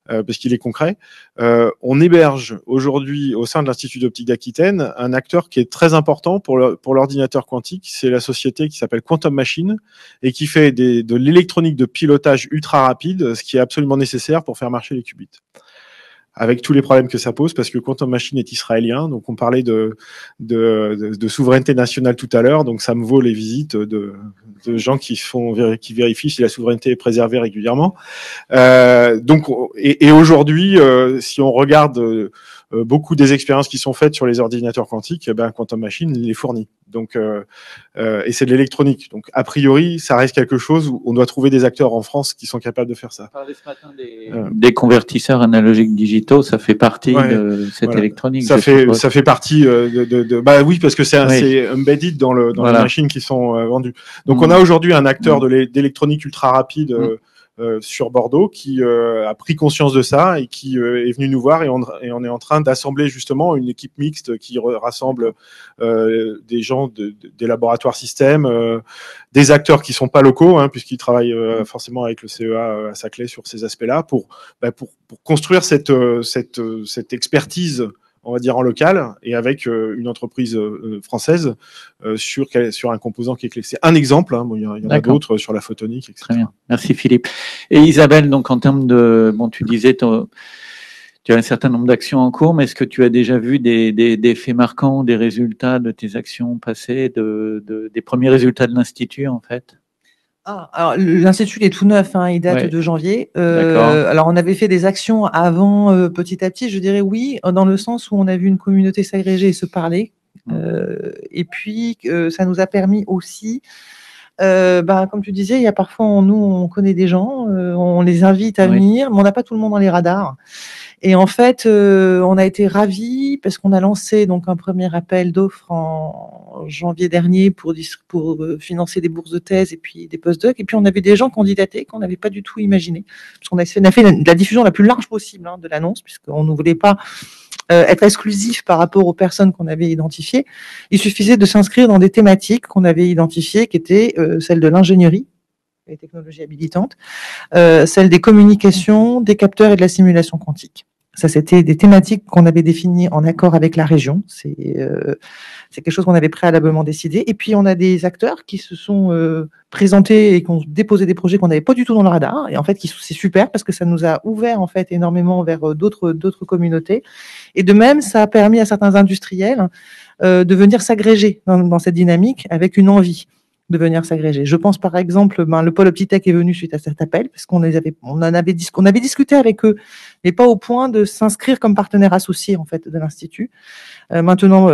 parce qu'il est concret. On héberge aujourd'hui au sein de l'Institut d'optique d'Aquitaine un acteur qui est très important pour l'ordinateur quantique. C'est la société qui s'appelle Quantum Machine et qui fait de l'électronique de pilotage ultra rapide, ce qui est absolument nécessaire pour faire marcher les qubits. Avec tous les problèmes que ça pose, parce que Quantum Machine est israélien, donc on parlait de souveraineté nationale tout à l'heure, donc ça me vaut les visites de gens qui vérifient si la souveraineté est préservée régulièrement. Et aujourd'hui, si on regarde beaucoup des expériences qui sont faites sur les ordinateurs quantiques, Quantum Machine les fournit. Donc, et c'est de l'électronique. Donc, a priori, ça reste quelque chose où on doit trouver des acteurs en France qui sont capables de faire ça. On parlait ce matin des convertisseurs analogiques digitaux, ça fait partie de cette électronique. Ça fait partie oui, parce que c'est embedded dans les machines qui sont vendues. Donc, on a aujourd'hui un acteur d'électronique ultra rapide sur Bordeaux qui a pris conscience de ça et qui est venu nous voir et on est en train d'assembler justement une équipe mixte qui rassemble des gens des laboratoires systèmes, des acteurs qui sont pas locaux, hein, puisqu'ils travaillent forcément avec le CEA à Saclay sur ces aspects-là pour construire cette expertise, on va dire en local, et avec une entreprise française sur un composant qui est clé. C'est un exemple, hein, bon, il y en a d'autres sur la photonique, etc. Très bien, merci Philippe. Et Isabelle, donc en termes de, tu disais, tu as un certain nombre d'actions en cours, mais est-ce que tu as déjà vu des faits marquants, des résultats de tes actions passées, des premiers résultats de l'Institut en fait? Alors, l'Institut est tout neuf, hein, il date de janvier. Alors, on avait fait des actions avant, petit à petit, je dirais oui, dans le sens où on a vu une communauté s'agréger et se parler. Et puis, ça nous a permis aussi, comme tu disais, il y a parfois, nous, on connaît des gens, on les invite à venir, mais on n'a pas tout le monde dans les radars. Et en fait, on a été ravis parce qu'on a lancé donc un premier appel d'offres en janvier dernier pour financer des bourses de thèse et puis des postdocs. Et puis on avait des gens candidatés qu'on n'avait pas du tout imaginé, parce qu'on a fait la diffusion la plus large possible de l'annonce, puisqu'on ne voulait pas être exclusif par rapport aux personnes qu'on avait identifiées. Il suffisait de s'inscrire dans des thématiques qu'on avait identifiées, qui étaient celles de l'ingénierie, les technologies habilitantes, celles des communications, des capteurs et de la simulation quantique. Ça, c'était des thématiques qu'on avait définies en accord avec la région. C'est quelque chose qu'on avait préalablement décidé. Et puis, on a des acteurs qui se sont présentés et qui ont déposé des projets qu'on n'avait pas du tout dans le radar. Et en fait, c'est super parce que ça nous a ouvert en fait énormément vers d'autres communautés. Et de même, ça a permis à certains industriels de venir s'agréger dans cette dynamique avec une envie de venir s'agréger. Je pense par exemple, le pôle Optitech est venu suite à cet appel, parce qu'on avait discuté avec eux, mais pas au point de s'inscrire comme partenaire associé en fait de l'Institut. Maintenant,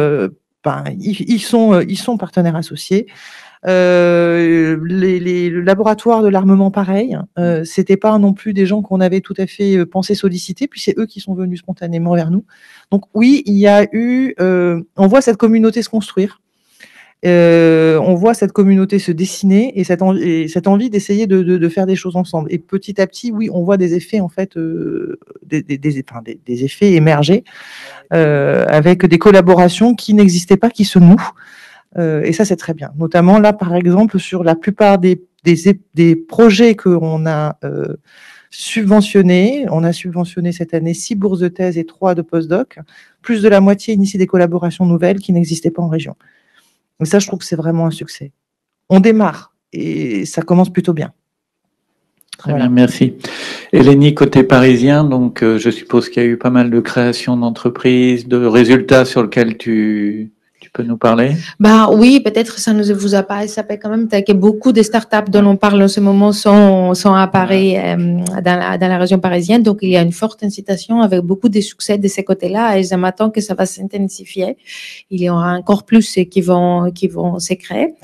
ils sont partenaires associés. Le laboratoire de l'armement, pareil. C'était pas non plus des gens qu'on avait tout à fait pensé solliciter, puis c'est eux qui sont venus spontanément vers nous. Donc oui, il y a eu, on voit cette communauté se construire. On voit cette communauté se dessiner et cette envie d'essayer de faire des choses ensemble. Et petit à petit, oui, on voit des effets en fait, des effets émerger avec des collaborations qui n'existaient pas, qui se nouent. Et ça, c'est très bien. Notamment là, par exemple, sur la plupart des projets qu'on a subventionnés. On a subventionné cette année 6 bourses de thèse et 3 de postdoc. Plus de la moitié initient des collaborations nouvelles qui n'existaient pas en région. Et ça, je trouve que c'est vraiment un succès. On démarre et ça commence plutôt bien. Très bien, merci. Eleni, côté parisien, donc je suppose qu'il y a eu pas mal de créations d'entreprises, de résultats sur lesquels tu peux nous parler? Oui, peut-être ça ne vous a pas échappé quand même, que beaucoup de startups dont on parle en ce moment sont à Paris, dans la région parisienne. Donc, il y a une forte incitation avec beaucoup de succès de ces côtés-là et je m'attends que ça va s'intensifier. Il y aura encore plus qui vont se créer.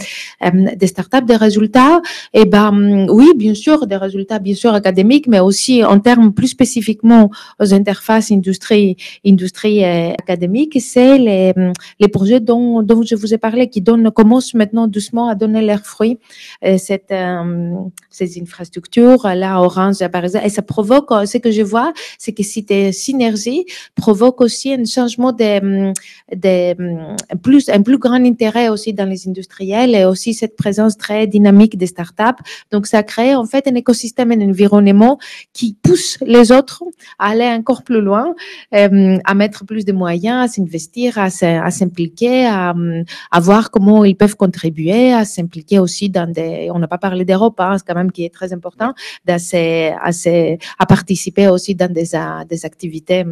Des startups, des résultats, oui, bien sûr, des résultats, bien sûr, académiques, mais aussi en termes plus spécifiquement aux interfaces industrie académique, c'est les projets dont je vous ai parlé, qui commencent maintenant doucement à donner leurs fruits, ces infrastructures, là, Orange, par exemple, et ça provoque, ce que je vois, c'est que cette synergie provoque aussi un changement un plus grand intérêt aussi dans les industriels et aussi cette présence très dynamique des startups. Donc, ça crée en fait un écosystème, un environnement qui pousse les autres à aller encore plus loin, à mettre plus de moyens, à s'investir, à s'impliquer, à voir comment ils peuvent contribuer, à s'impliquer aussi on n'a pas parlé d'Europe, c'est quand même qui est très important, à participer aussi dans des activités,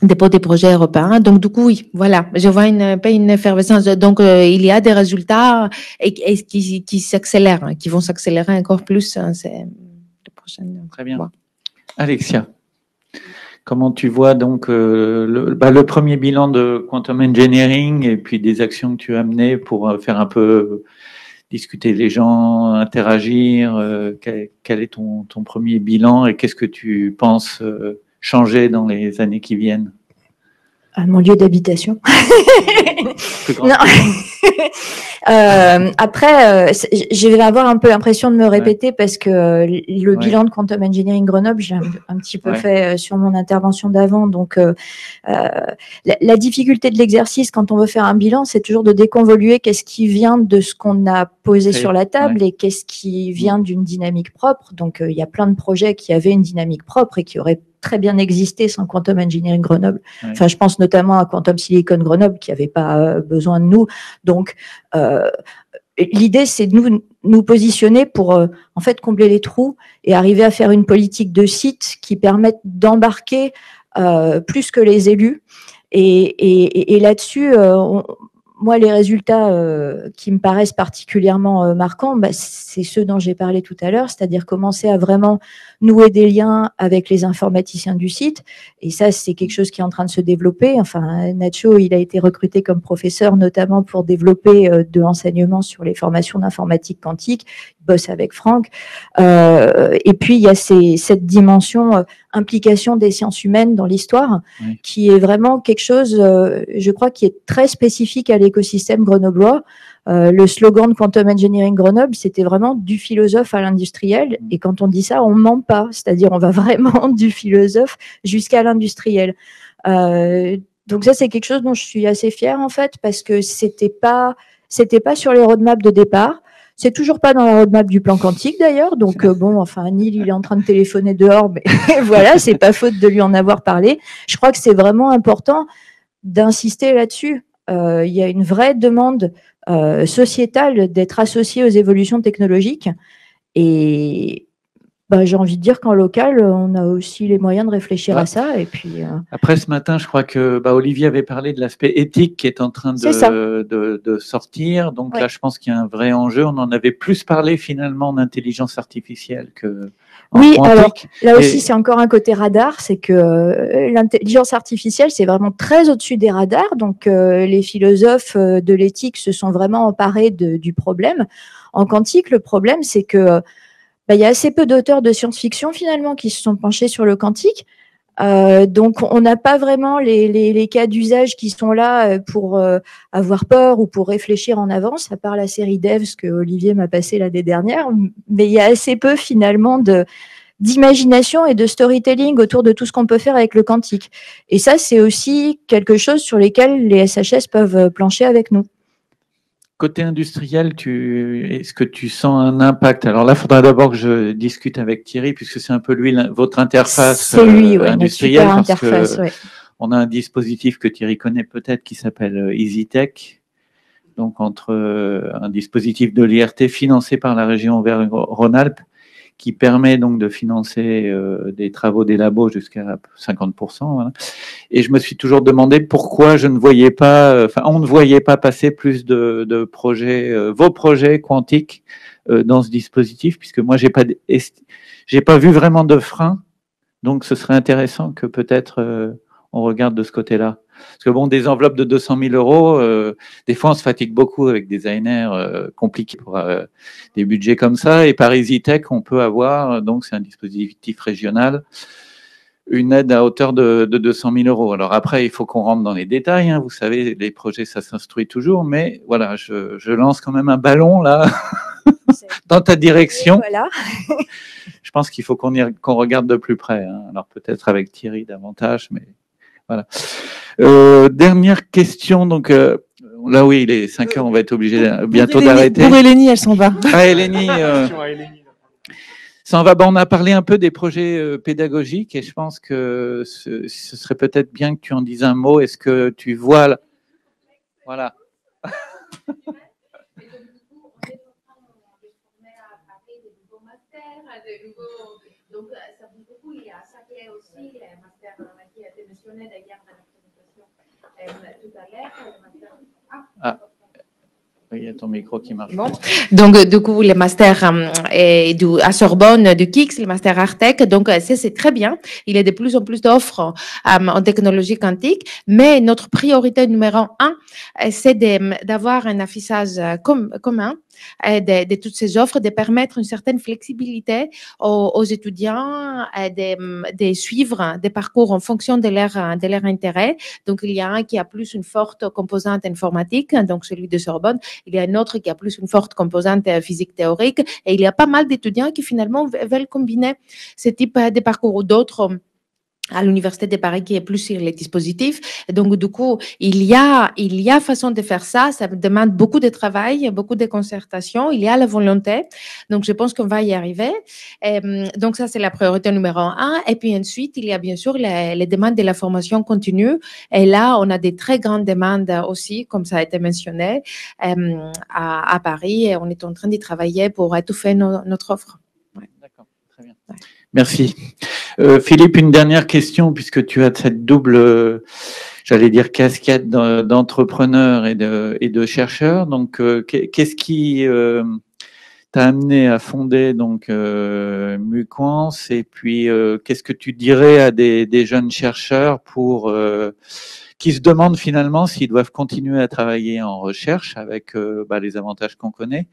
des projets européens. Donc, du coup, oui, voilà, je vois une effervescence. Donc, il y a des résultats qui s'accélèrent, qui vont s'accélérer encore plus ces prochaines. Très bien. Alexia. Comment tu vois donc le premier bilan de Quantum Engineering et puis des actions que tu as menées pour faire un peu discuter les gens, interagir, quel est ton premier bilan et qu'est-ce que tu penses changer dans les années qui viennent? À mon lieu d'habitation. Non. Après, je vais avoir un peu l'impression de me répéter parce que le bilan de Quantum Engineering Grenoble, j'ai un petit peu fait sur mon intervention d'avant. Donc, la difficulté de l'exercice quand on veut faire un bilan, c'est toujours de déconvoluer qu'est-ce qui vient de ce qu'on a posé sur la table et qu'est-ce qui vient d'une dynamique propre. Donc, il y a plein de projets qui avaient une dynamique propre et qui auraient très bien existé sans Quantum Engineering Grenoble. Enfin, je pense notamment à Quantum Silicon Grenoble qui n'avait pas besoin de nous. Donc, l'idée, c'est de nous positionner pour en fait combler les trous et arriver à faire une politique de site qui permette d'embarquer plus que les élus. Et là-dessus, moi, les résultats qui me paraissent particulièrement marquants, c'est ceux dont j'ai parlé tout à l'heure, c'est-à-dire commencer à vraiment nouer des liens avec les informaticiens du site. Et ça, c'est quelque chose qui est en train de se développer. Enfin, Nacho, il a été recruté comme professeur, notamment pour développer de l'enseignement sur les formations d'informatique quantique. Il bosse avec Franck. Et puis, il y a cette dimension implication des sciences humaines dans l'histoire, qui est vraiment quelque chose, je crois, qui est très spécifique à l'écosystème grenoblois. Le slogan de Quantum Engineering Grenoble, c'était vraiment du philosophe à l'industriel. Et quand on dit ça, on ment pas. C'est-à-dire, on va vraiment du philosophe jusqu'à l'industriel. Donc ça, c'est quelque chose dont je suis assez fière, en fait, parce que c'était pas sur les roadmaps de départ. C'est toujours pas dans la roadmap du plan quantique, d'ailleurs. Donc, bon, enfin, Neil, il est en train de téléphoner dehors, mais voilà, c'est pas faute de lui en avoir parlé. Je crois que c'est vraiment important d'insister là-dessus. Il y a une vraie demande sociétale d'être associé aux évolutions technologiques. Et j'ai envie de dire qu'en local, on a aussi les moyens de réfléchir à ça. Et puis, Après, ce matin, je crois que Olivier avait parlé de l'aspect éthique qui est en train de sortir. Donc là, je pense qu'il y a un vrai enjeu. On en avait plus parlé finalement d'intelligence artificielle que oui, alors là aussi, c'est encore un côté radar. C'est que l'intelligence artificielle, c'est vraiment très au-dessus des radars. Donc, les philosophes de l'éthique se sont vraiment emparés du problème. En quantique, le problème, c'est que il y a assez peu d'auteurs de science-fiction finalement qui se sont penchés sur le quantique. Donc, on n'a pas vraiment les cas d'usage qui sont là pour avoir peur ou pour réfléchir en avance, à part la série Devs que Olivier m'a passée l'année dernière. Mais il y a assez peu finalement d'imagination et de storytelling autour de tout ce qu'on peut faire avec le quantique. Et ça, c'est aussi quelque chose sur lesquels les SHS peuvent plancher avec nous. Côté industriel, est-ce que tu sens un impact? Alors là, il faudra d'abord que je discute avec Thierry, puisque c'est un peu lui, votre interface industrielle. Notre interface, on a un dispositif que Thierry connaît peut-être qui s'appelle EasyTech. Donc, entre un dispositif de l'IRT financé par la région Auvergne-Rhône-Alpes, qui permet donc de financer des travaux des labos jusqu'à 50%. Voilà. Et je me suis toujours demandé pourquoi je ne voyais pas, on ne voyait pas passer plus de projets, vos projets quantiques dans ce dispositif, puisque moi j'ai pas vu vraiment de frein. Donc ce serait intéressant que peut-être on regarde de ce côté-là. Parce que bon, des enveloppes de 200 000 euros, des fois on se fatigue beaucoup avec des designers compliqués pour des budgets comme ça. Et par EasyTech, on peut avoir, donc c'est un dispositif régional, une aide à hauteur de 200 000 euros. Alors après, il faut qu'on rentre dans les détails. Hein. Vous savez, les projets, ça s'instruit toujours. Mais voilà, je lance quand même un ballon là dans ta direction. Voilà. Je pense qu'il faut qu'on regarde de plus près. Hein. Alors peut-être avec Thierry davantage, mais voilà. Dernière question. Donc là, oui, il est 5 heures. On va être obligé bientôt d'arrêter. Pour Eleni, elle s'en va. Ah, Eleni. Ça en va. On a parlé un peu des projets pédagogiques et je pense que ce serait peut-être bien que tu en dises un mot. Est-ce que tu vois voilà. Donc, ça bouge beaucoup. Il y a Saclay aussi, le master qui a été mentionné d'ailleurs dans la présentation tout à l'heure. il y a ton micro qui marche. Bon. Donc, du coup, le master à Sorbonne de KIX, le master Artec, donc c'est très bien. Il y a de plus en plus d'offres en technologie quantique, mais notre priorité numéro 1, c'est d'avoir un affichage commun de toutes ces offres, de permettre une certaine flexibilité aux étudiants de suivre des parcours en fonction de leur intérêt. Donc, il y a un qui a plus une forte composante informatique, donc celui de Sorbonne. Il y a un autre qui a plus une forte composante physique théorique. Et il y a pas mal d'étudiants qui finalement veulent combiner ce type de parcours ou d'autres à l'Université de Paris qui est plus sur les dispositifs. Et donc, du coup, il y a façon de faire ça. Ça demande beaucoup de travail, beaucoup de concertation. Il y a la volonté. Donc, je pense qu'on va y arriver. Donc, ça, c'est la priorité numéro 1. Et puis ensuite, il y a bien sûr les demandes de la formation continue. Et là, on a des très grandes demandes aussi, comme ça a été mentionné, à Paris. Et on est en train d'y travailler pour étouffer notre offre. Ouais. D'accord, très bien. Ouais. Merci. Philippe, une dernière question, puisque tu as cette double, j'allais dire, casquette d'entrepreneur et de chercheur. Donc, qu'est-ce qui t'a amené à fonder donc Muquans, et puis qu'est-ce que tu dirais à des jeunes chercheurs qui se demandent finalement s'ils doivent continuer à travailler en recherche avec les avantages qu'on connaît,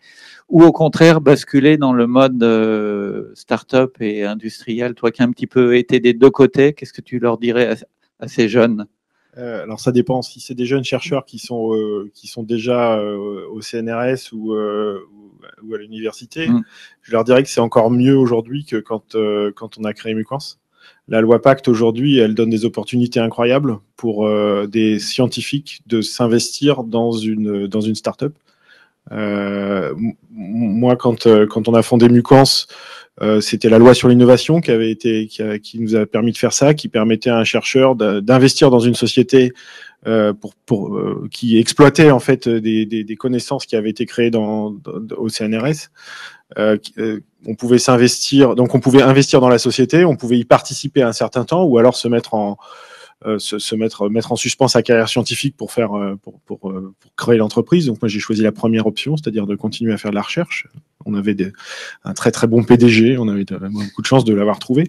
ou au contraire basculer dans le mode start-up et industriel. Toi qui as un petit peu été des deux côtés, qu'est-ce que tu leur dirais à ces jeunes? Alors ça dépend. Si c'est des jeunes chercheurs qui sont déjà au CNRS ou à l'université, je leur dirais que c'est encore mieux aujourd'hui que quand on a créé Muquans. La loi Pacte aujourd'hui, elle donne des opportunités incroyables pour des scientifiques de s'investir dans une start-up. Moi, quand on a fondé Muquans, c'était la loi sur l'innovation qui nous a permis de faire ça, qui permettait à un chercheur d'investir dans une société qui exploitait en fait des connaissances qui avaient été créées au CNRS. On pouvait s'investir, donc on pouvait investir dans la société, on pouvait y participer un certain temps, ou alors mettre en suspens sa carrière scientifique pour créer l'entreprise. Donc moi j'ai choisi la première option, c'est-à-dire de continuer à faire de la recherche. On avait un très très bon PDG, on avait beaucoup de chance de l'avoir trouvé.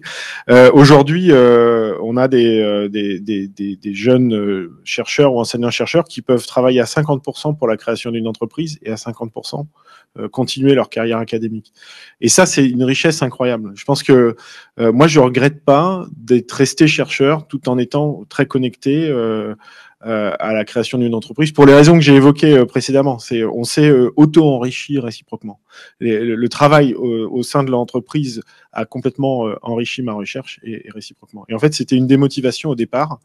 Aujourd'hui, on a des jeunes chercheurs ou enseignants chercheurs qui peuvent travailler à 50% pour la création d'une entreprise et à 50% continuer leur carrière académique. Et ça, c'est une richesse incroyable. Je pense que moi, je regrette pas d'être resté chercheur tout en étant très connecté à la création d'une entreprise pour les raisons que j'ai évoquées précédemment. On s'est auto-enrichi réciproquement. Le travail au sein de l'entreprise a complètement enrichi ma recherche et réciproquement. Et en fait, c'était une démotivation au départ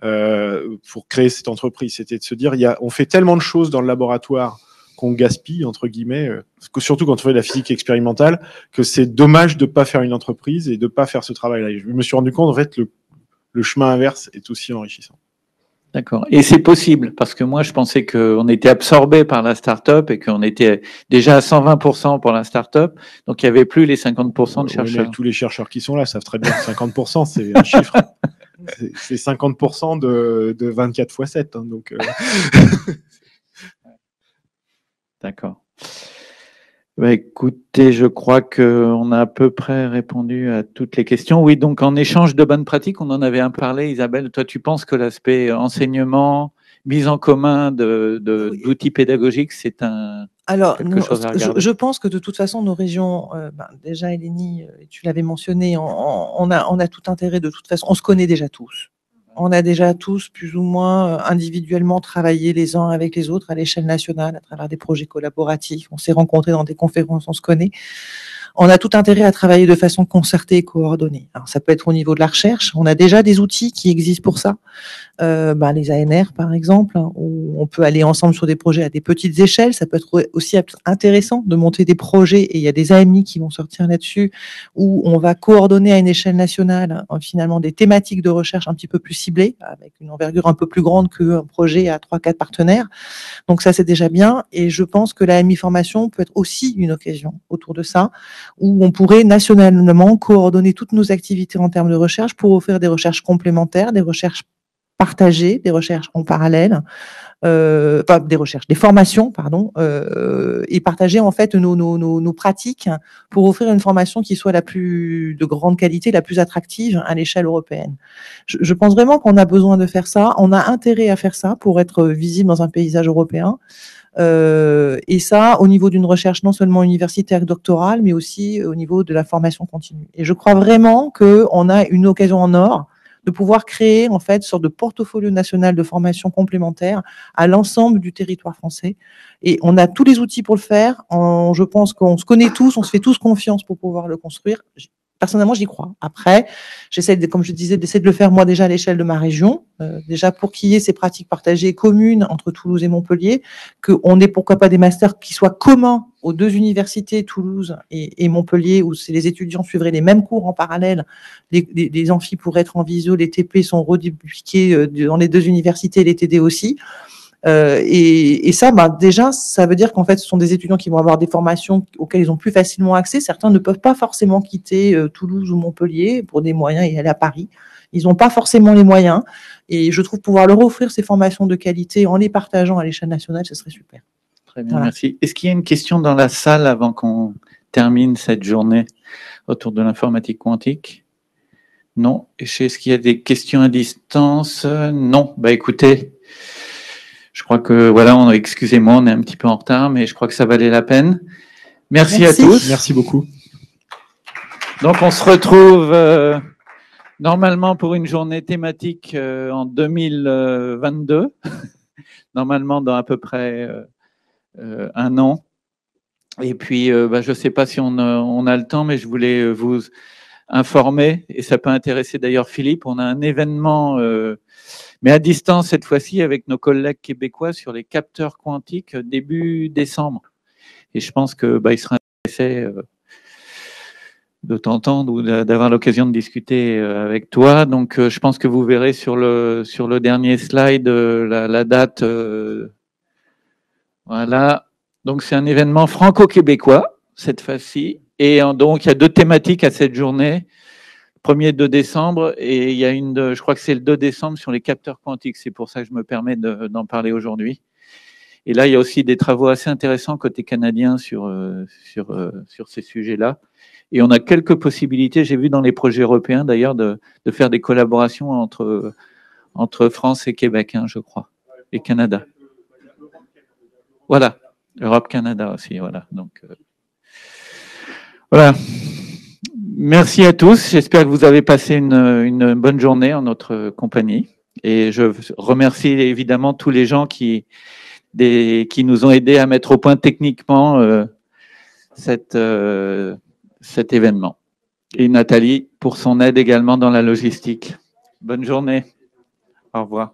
pour créer cette entreprise. C'était de se dire, on fait tellement de choses dans le laboratoire qu'on gaspille, entre guillemets, surtout quand on fait de la physique expérimentale, que c'est dommage de pas faire une entreprise et de pas faire ce travail-là. Et je me suis rendu compte, en fait, le chemin inverse est aussi enrichissant. D'accord. Et c'est possible, parce que moi, je pensais qu'on était absorbé par la start-up et qu'on était déjà à 120% pour la start-up, donc il n'y avait plus les 50% de chercheurs. Mais tous les chercheurs qui sont là savent très bien que 50%, c'est un chiffre. C'est 50% de 24 x 7. Hein, donc, D'accord. Écoutez, je crois qu'on a à peu près répondu à toutes les questions. Oui, donc en échange de bonnes pratiques, on en avait un parlé. Isabelle, toi, tu penses que l'aspect enseignement, mise en commun d'outils pédagogiques, c'est quelque chose à regarder? Je pense que de toute façon, nos régions, déjà, Eleni, tu l'avais mentionné, on a tout intérêt de toute façon. On se connaît déjà tous. On a déjà tous, plus ou moins individuellement, travaillé les uns avec les autres à l'échelle nationale, à travers des projets collaboratifs. On s'est rencontrés dans des conférences, on se connaît. On a tout intérêt à travailler de façon concertée et coordonnée. Alors, ça peut être au niveau de la recherche. On a déjà des outils qui existent pour ça. Les ANR, par exemple, où on peut aller ensemble sur des projets à des petites échelles. Ça peut être aussi intéressant de monter des projets, et il y a des AMI qui vont sortir là-dessus, où on va coordonner à une échelle nationale, finalement, des thématiques de recherche un petit peu plus ciblées, avec une envergure un peu plus grande qu'un projet à 3-4 partenaires. Donc ça, c'est déjà bien. Et je pense que la AMI formation peut être aussi une occasion autour de ça, où on pourrait nationalement coordonner toutes nos activités en termes de recherche pour offrir des recherches complémentaires, des recherches partager des recherches en parallèle, des formations, pardon, et partager en fait nos pratiques pour offrir une formation qui soit de grande qualité, la plus attractive à l'échelle européenne. Je pense vraiment qu'on a besoin de faire ça. On a intérêt à faire ça pour être visible dans un paysage européen. Et ça, au niveau d'une recherche non seulement universitaire, doctorale, mais aussi au niveau de la formation continue. Et je crois vraiment qu'on a une occasion en or de pouvoir créer en fait une sorte de portfolio national de formation complémentaire à l'ensemble du territoire français. Et on a tous les outils pour le faire. Je pense qu'on se connaît tous, on se fait tous confiance pour pouvoir le construire. Personnellement, j'y crois. Après, comme je disais, d'essayer de le faire moi déjà à l'échelle de ma région, déjà pour qu'il y ait ces pratiques partagées communes entre Toulouse et Montpellier, qu'on ait pourquoi pas des masters qui soient communs aux deux universités, Toulouse et Montpellier, où les étudiants suivraient les mêmes cours en parallèle. Les amphis pourraient être en visio, les TP sont redupliqués dans les deux universités, les TD aussi. Et ça, déjà, ça veut dire qu'en fait, ce sont des étudiants qui vont avoir des formations auxquelles ils ont plus facilement accès. Certains ne peuvent pas forcément quitter Toulouse ou Montpellier pour des moyens et aller à Paris. Ils n'ont pas forcément les moyens. Et je trouve pouvoir leur offrir ces formations de qualité en les partageant à l'échelle nationale, ce serait super. Très bien, voilà. Merci. Est-ce qu'il y a une question dans la salle avant qu'on termine cette journée autour de l'informatique quantique? Non. Est-ce qu'il y a des questions à distance? Non. Écoutez, je crois que, voilà, excusez-moi, on est un petit peu en retard, mais je crois que ça valait la peine. Merci à tous. Merci beaucoup. Donc, on se retrouve normalement pour une journée thématique en 2022, normalement dans à peu près un an. Et puis, je ne sais pas si on a le temps, mais je voulais vous informer, et ça peut intéresser d'ailleurs Philippe, on a un événement mais à distance cette fois-ci avec nos collègues québécois sur les capteurs quantiques début décembre. Et je pense que ils seraient intéressés de t'entendre ou d'avoir l'occasion de discuter avec toi. Donc je pense que vous verrez sur le dernier slide la date. Voilà. Donc c'est un événement franco-québécois cette fois-ci. Et donc il y a deux thématiques à cette journée. 1er 2 décembre, et il y a je crois que c'est le 2 décembre sur les capteurs quantiques. C'est pour ça que je me permets d'en parler aujourd'hui. Et là, il y a aussi des travaux assez intéressants côté canadien sur ces sujets-là. Et on a quelques possibilités, j'ai vu dans les projets européens d'ailleurs, de faire des collaborations entre France et Québec, je crois, et Canada. Voilà, Europe-Canada aussi, voilà. Donc, voilà. Merci à tous. J'espère que vous avez passé une bonne journée en notre compagnie. Et je remercie évidemment tous les gens qui nous ont aidés à mettre au point techniquement cet événement. Et Nathalie pour son aide également dans la logistique. Bonne journée. Au revoir.